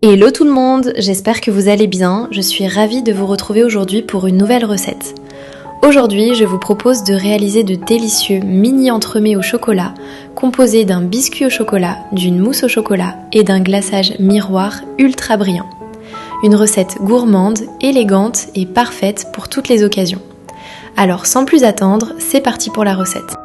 Hello tout le monde, j'espère que vous allez bien, je suis ravie de vous retrouver aujourd'hui pour une nouvelle recette. Aujourd'hui, je vous propose de réaliser de délicieux mini entremets au chocolat, composés d'un biscuit au chocolat, d'une mousse au chocolat et d'un glaçage miroir ultra brillant. Une recette gourmande, élégante et parfaite pour toutes les occasions. Alors sans plus attendre, c'est parti pour la recette.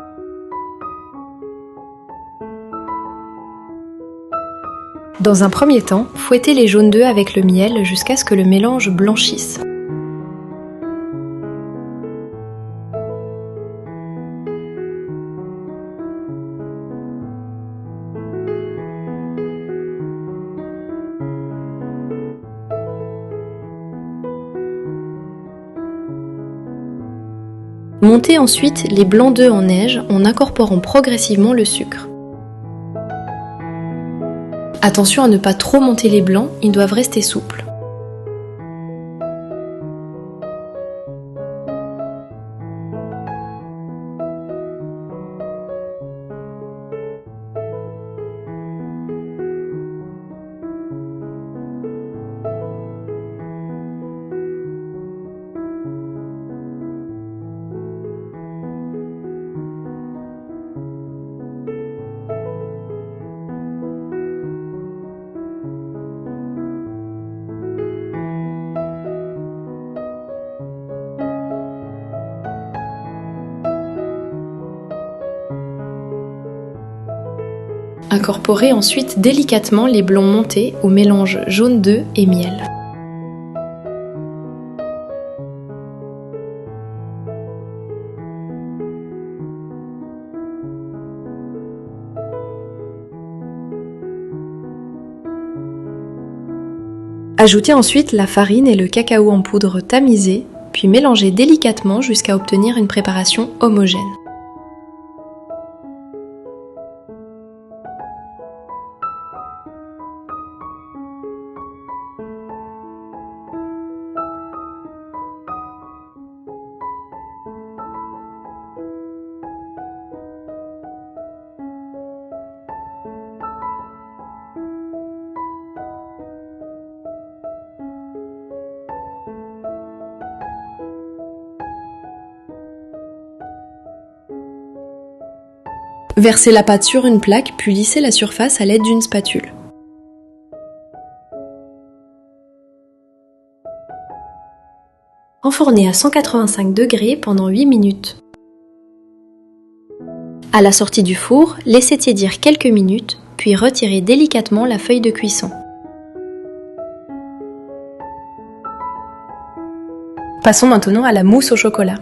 Dans un premier temps, fouettez les jaunes d'œufs avec le miel jusqu'à ce que le mélange blanchisse. Montez ensuite les blancs d'œufs en neige en incorporant progressivement le sucre. Attention à ne pas trop monter les blancs, ils doivent rester souples. Incorporez ensuite délicatement les blancs montés au mélange jaune d'œuf et miel. Ajoutez ensuite la farine et le cacao en poudre tamisé, puis mélangez délicatement jusqu'à obtenir une préparation homogène. Versez la pâte sur une plaque puis lissez la surface à l'aide d'une spatule. Enfournez à 185 degrés pendant 8 minutes. À la sortie du four, laissez tiédir quelques minutes, puis retirez délicatement la feuille de cuisson. Passons maintenant à la mousse au chocolat.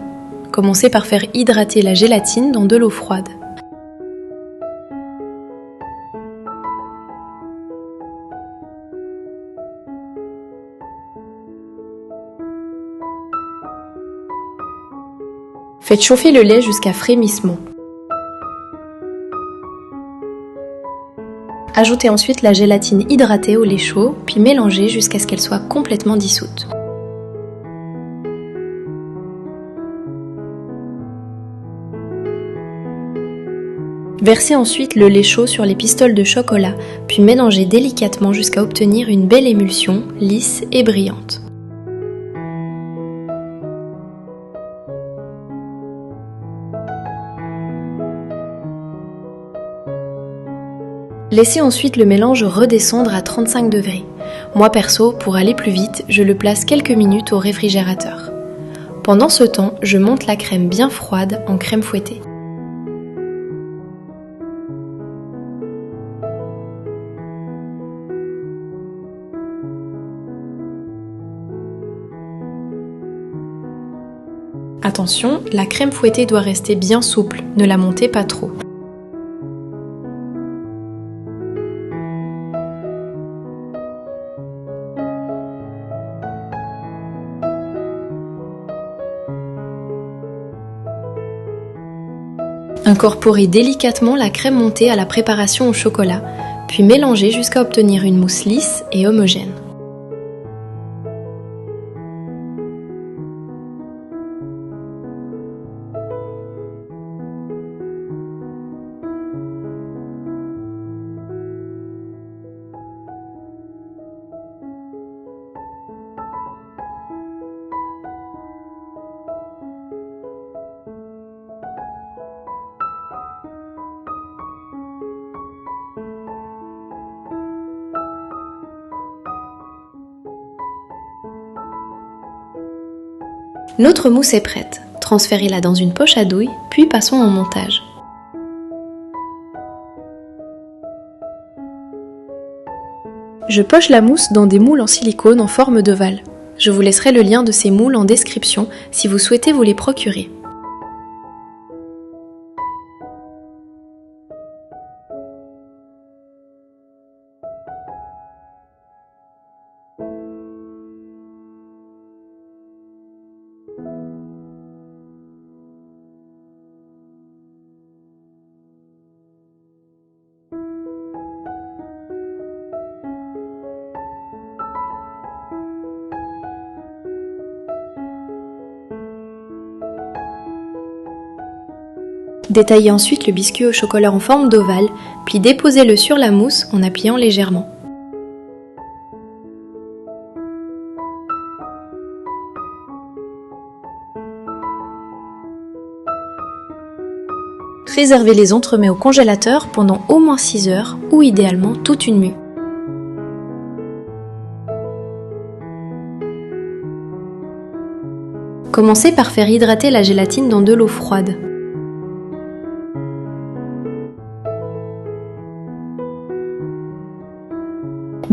Commencez par faire hydrater la gélatine dans de l'eau froide. Faites chauffer le lait jusqu'à frémissement. Ajoutez ensuite la gélatine hydratée au lait chaud, puis mélangez jusqu'à ce qu'elle soit complètement dissoute. Versez ensuite le lait chaud sur les pistoles de chocolat, puis mélangez délicatement jusqu'à obtenir une belle émulsion, lisse et brillante. Laissez ensuite le mélange redescendre à 35 degrés. Moi perso, pour aller plus vite, je le place quelques minutes au réfrigérateur. Pendant ce temps, je monte la crème bien froide en crème fouettée. Attention, la crème fouettée doit rester bien souple, ne la montez pas trop. Incorporez délicatement la crème montée à la préparation au chocolat, puis mélangez jusqu'à obtenir une mousse lisse et homogène. Notre mousse est prête. Transférez-la dans une poche à douille, puis passons au montage. Je poche la mousse dans des moules en silicone en forme d'ovale. Je vous laisserai le lien de ces moules en description si vous souhaitez vous les procurer. Détaillez ensuite le biscuit au chocolat en forme d'ovale, puis déposez-le sur la mousse en appuyant légèrement. Réservez les entremets au congélateur pendant au moins 6 heures ou idéalement toute une nuit. Commencez par faire hydrater la gélatine dans de l'eau froide.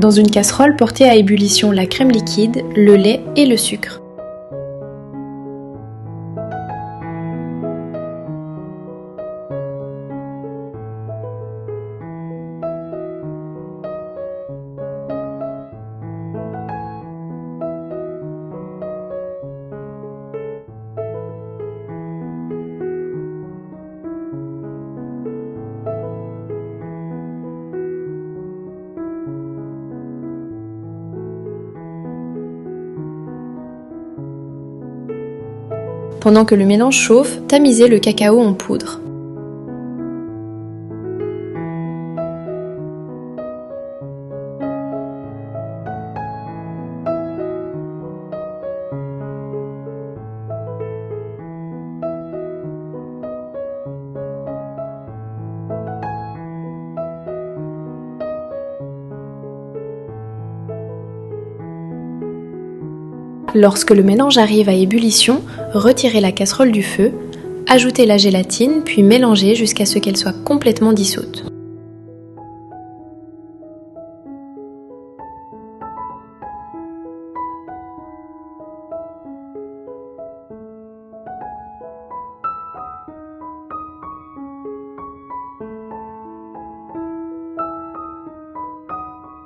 Dans une casserole, portez à ébullition la crème liquide, le lait et le sucre. Pendant que le mélange chauffe, tamisez le cacao en poudre. Lorsque le mélange arrive à ébullition, retirez la casserole du feu, ajoutez la gélatine puis mélangez jusqu'à ce qu'elle soit complètement dissoute.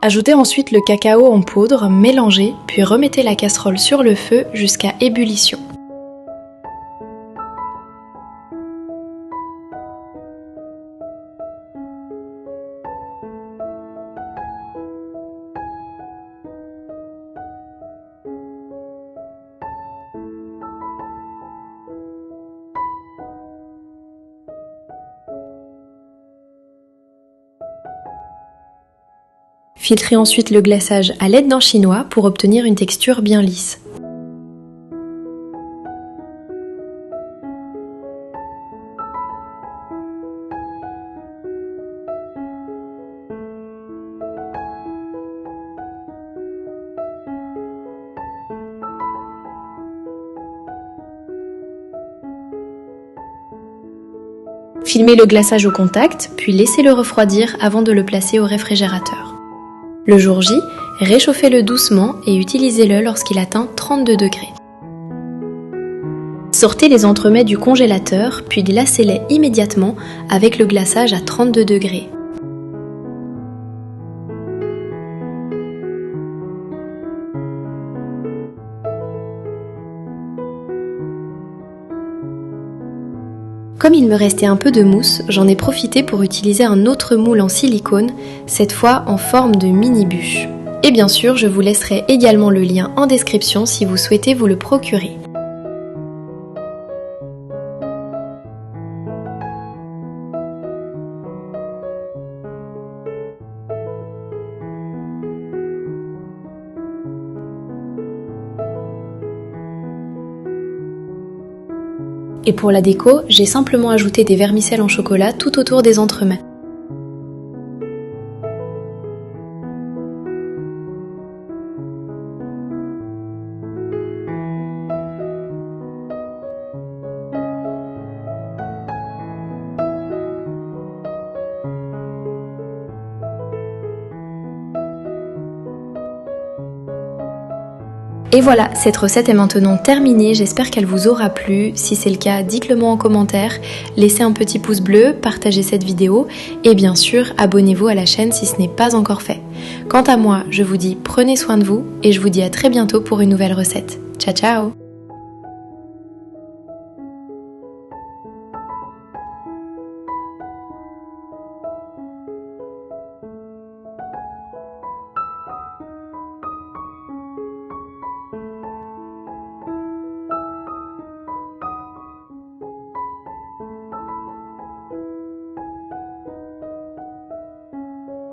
Ajoutez ensuite le cacao en poudre, mélangez, puis remettez la casserole sur le feu jusqu'à ébullition. Filtrez ensuite le glaçage à l'aide d'un chinois pour obtenir une texture bien lisse. Filmez le glaçage au contact, puis laissez-le refroidir avant de le placer au réfrigérateur. Le jour J, réchauffez-le doucement et utilisez-le lorsqu'il atteint 32 degrés. Sortez les entremets du congélateur, puis glacez-les immédiatement avec le glaçage à 32 degrés. Comme il me restait un peu de mousse, j'en ai profité pour utiliser un autre moule en silicone, cette fois en forme de mini bûche. Et bien sûr, je vous laisserai également le lien en description si vous souhaitez vous le procurer. Et pour la déco, j'ai simplement ajouté des vermicelles en chocolat tout autour des entremets. Et voilà, cette recette est maintenant terminée, j'espère qu'elle vous aura plu. Si c'est le cas, dites-le moi en commentaire, laissez un petit pouce bleu, partagez cette vidéo et bien sûr, abonnez-vous à la chaîne si ce n'est pas encore fait. Quant à moi, je vous dis prenez soin de vous et je vous dis à très bientôt pour une nouvelle recette. Ciao ciao!